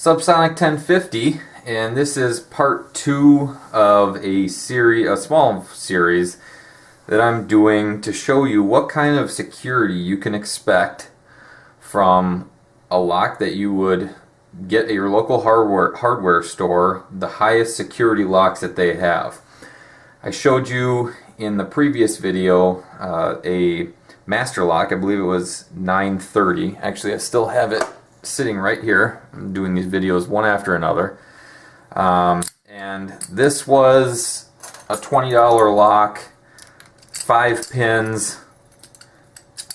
Subsonic 1050, and this is part 2 of a small series that I'm doing to show you what kind of security you can expect from a lock that you would get at your local hardware store, the highest security locks that they have. I showed you in the previous video a master lock. I believe it was 930. Actually, I still have it sitting right here. I'm doing these videos one after another. And this was a $20 lock, 5 pins.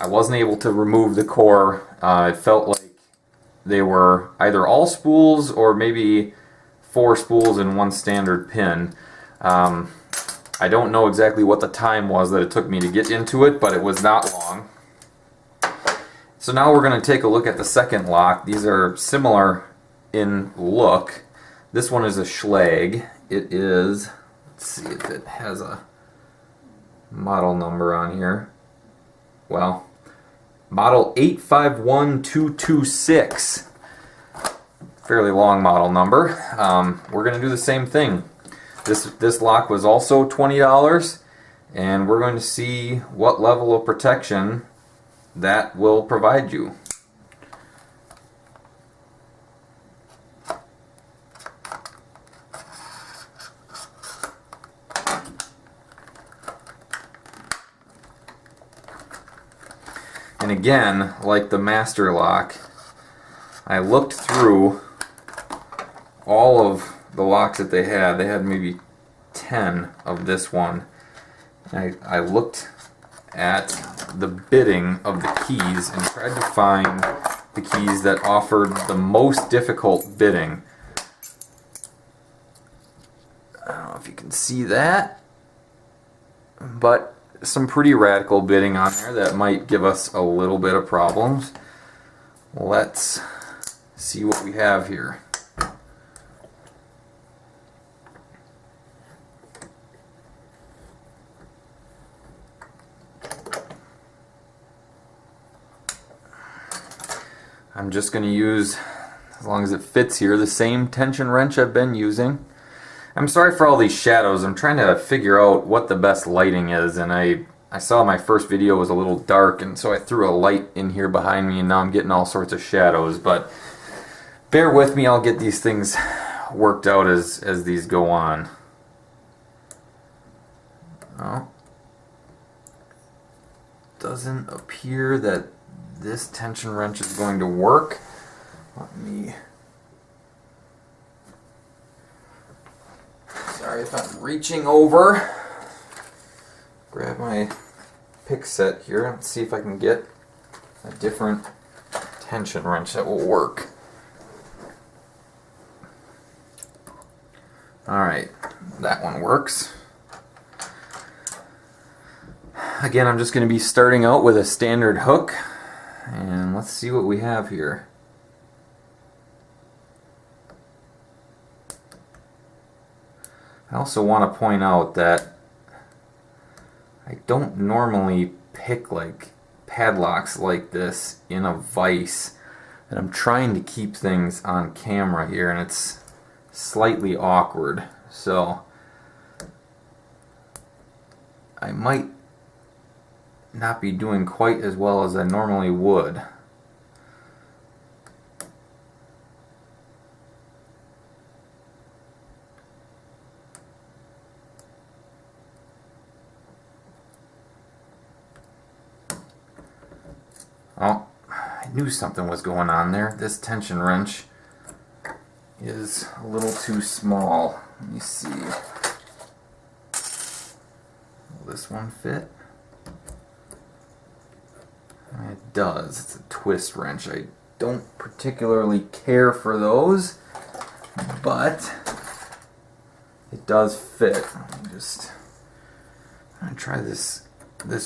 I wasn't able to remove the core. It felt like they were either all spools or maybe 4 spools and 1 standard pin. I don't know exactly what the time was that it took me to get into it, but it was not long. So now we're going to take a look at the second lock. These are similar in look. This one is a Schlage. It is, let's see if it has a model number on here. Well, model 851226. Fairly long model number. We're going to do the same thing. This lock was also $20, and we're going to see what level of protection that will provide you. And again, like the master lock, I looked through all of the locks that they had. They had maybe 10 of this one. I looked at the bidding of the keys and tried to find the keys that offered the most difficult bidding. I don't know if you can see that, but some pretty radical bidding on there that might give us a little bit of problems. Let's see what we have here. I'm just going to use, as long as it fits here, the same tension wrench I've been using. I'm sorry for all these shadows. I'm trying to figure out what the best lighting is, and I saw my first video was a little dark, and so I threw a light in here behind me, and now I'm getting all sorts of shadows. But bear with me, I'll get these things worked out as these go on. Oh, doesn't appear that this tension wrench is going to work. Let me... Sorry if I'm reaching over. Grab my pick set here. Let's see if I can get a different tension wrench that will work. Alright, that one works. Again, I'm just going to be starting out with a standard hook. And let's see what we have here. I also want to point out that I don't normally pick like padlocks like this in a vise, and I'm trying to keep things on camera here, and it's slightly awkward, so I might not be doing quite as well as I normally would. Oh, I knew something was going on there. This tension wrench is a little too small. Let me see. Will this one fit? It does. It's a twist wrench. I don't particularly care for those, but it does fit. Let me just I'm gonna try this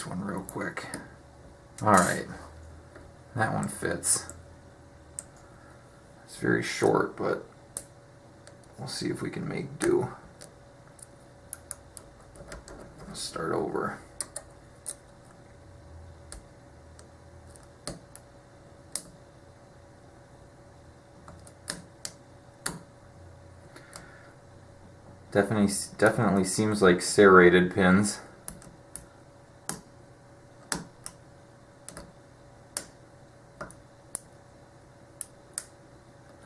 one real quick. Alright. That one fits. It's very short, but we'll see if we can make do. Let's start over. Definitely seems like serrated pins.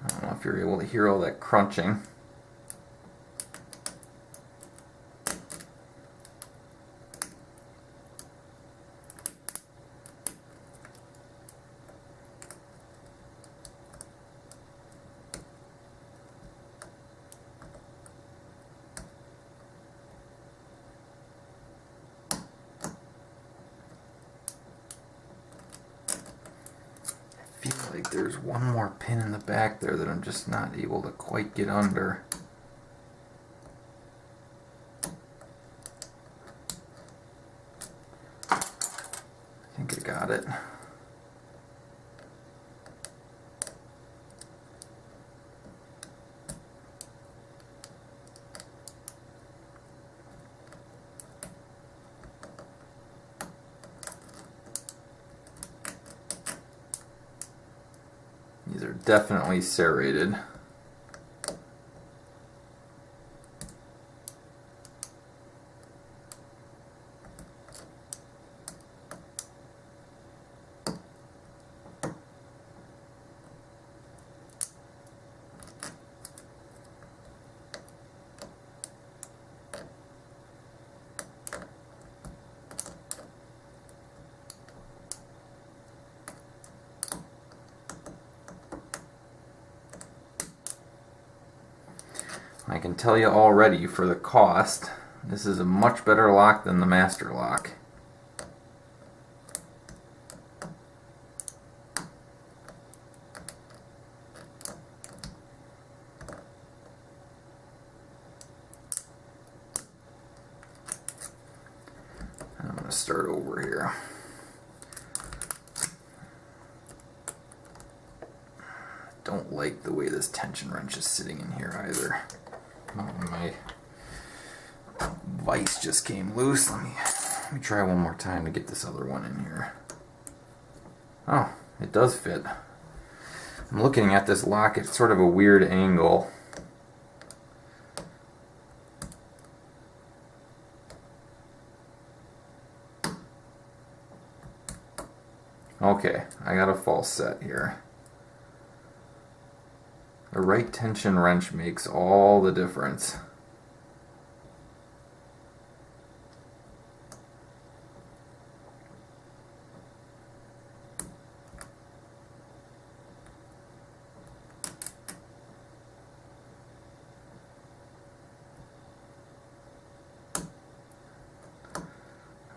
I don't know if you're able to hear all that crunching. I feel like there's one more pin in the back there that I'm just not able to quite get under. I think I got it. These are definitely serrated. I can tell you already, for the cost, this is a much better lock than the master lock. I'm going to start over here. Don't like the way this tension wrench is sitting in here either. My vise just came loose. Let me try one more time to get this other one in here. Oh, it does fit. I'm looking at this lock at sort of a weird angle. Okay, I got a false set here. The right tension wrench makes all the difference.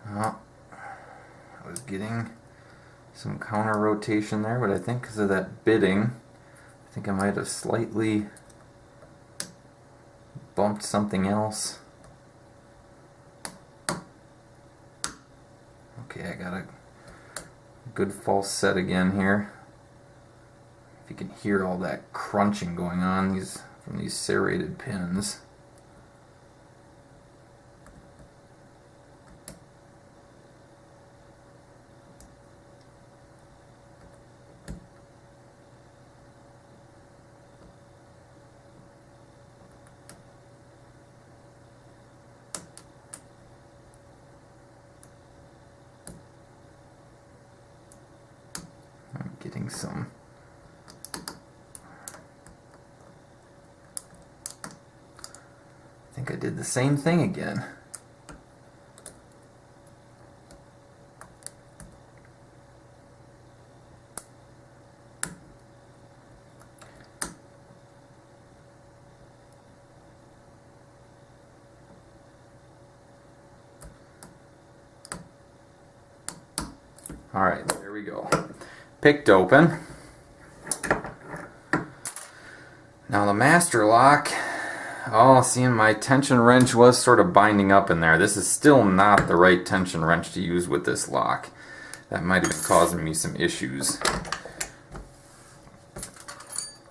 Oh, I was getting some counter rotation there, but I think because of that bidding, I think I might have slightly bumped something else. Okay, I got a good false set again here. If you can hear all that crunching going on from these serrated pins. I'm getting some I think I did the same thing again. Alright, there we go. Picked open. Now the master lock, oh, seeing my tension wrench was sort of binding up in there. This is still not the right tension wrench to use with this lock. That might have been causing me some issues.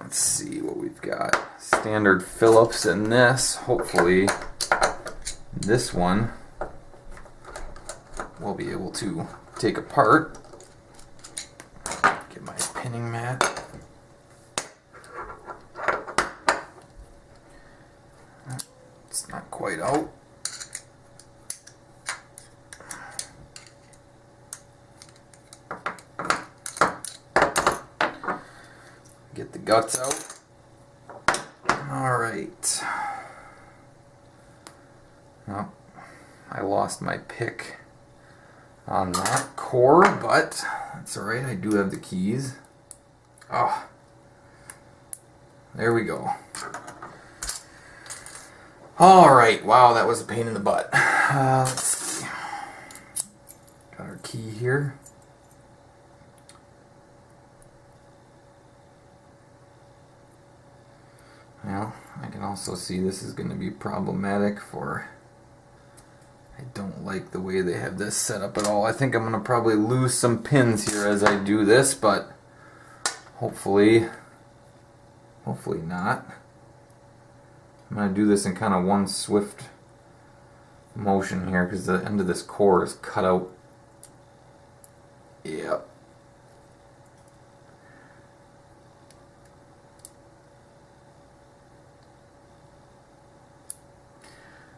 Let's see what we've got. Standard Phillips in this. Hopefully this one we'll be able to take apart. Get my pinning mat. It's not right out. Get the guts out. Alright. Oh, I lost my pick on that core, but that's alright, I do have the keys. Oh, there we go. Alright, wow, that was a pain in the butt. Let's see. Got our key here. Well, I can also see this is going to be problematic for... I don't like the way they have this set up at all. I think I'm going to probably lose some pins here as I do this, but hopefully not. I'm going to do this in kind of one swift motion here because the end of this core is cut out. Yep.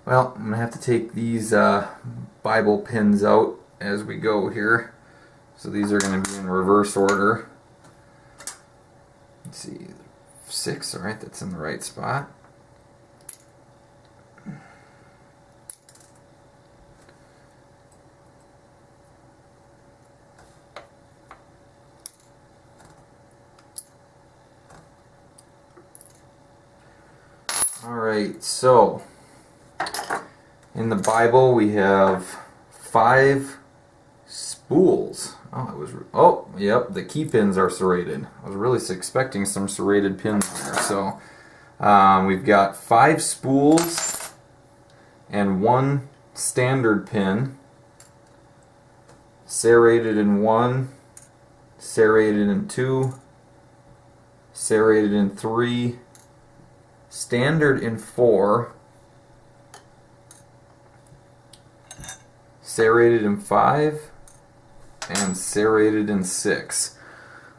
Well, I'm going to have to take these Bible pins out as we go here. So these are going to be in reverse order. Let's see, 6, alright, that's in the right spot. Alright, so in the Bible we have 5 spools. Oh, yep, the key pins are serrated. I was really expecting some serrated pins there. So we've got 5 spools and 1 standard pin, serrated in 1, serrated in 2, serrated in 3, standard in 4, serrated in 5, and serrated in 6.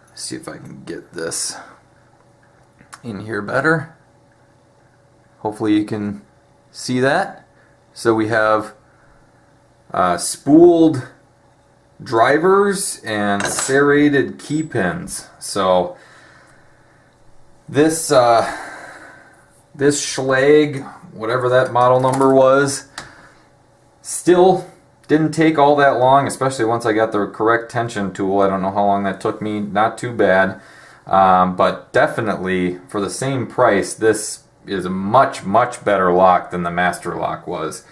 Let's see if I can get this in here better. Hopefully you can see that. So we have spooled drivers and serrated key pins. So this this Schlage, whatever that model number was, still didn't take all that long, especially once I got the correct tension tool. I don't know how long that took me, not too bad. But definitely, for the same price, this is a much, much better lock than the Master Lock was.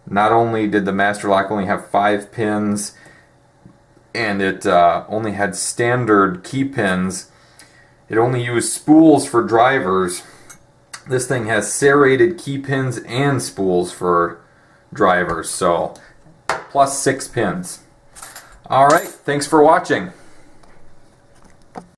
Not only did the Master Lock only have 5 pins, and it only had standard key pins, it only used spools for drivers. This thing has serrated key pins and spools for drivers, so plus 6 pins. Alright, thanks for watching.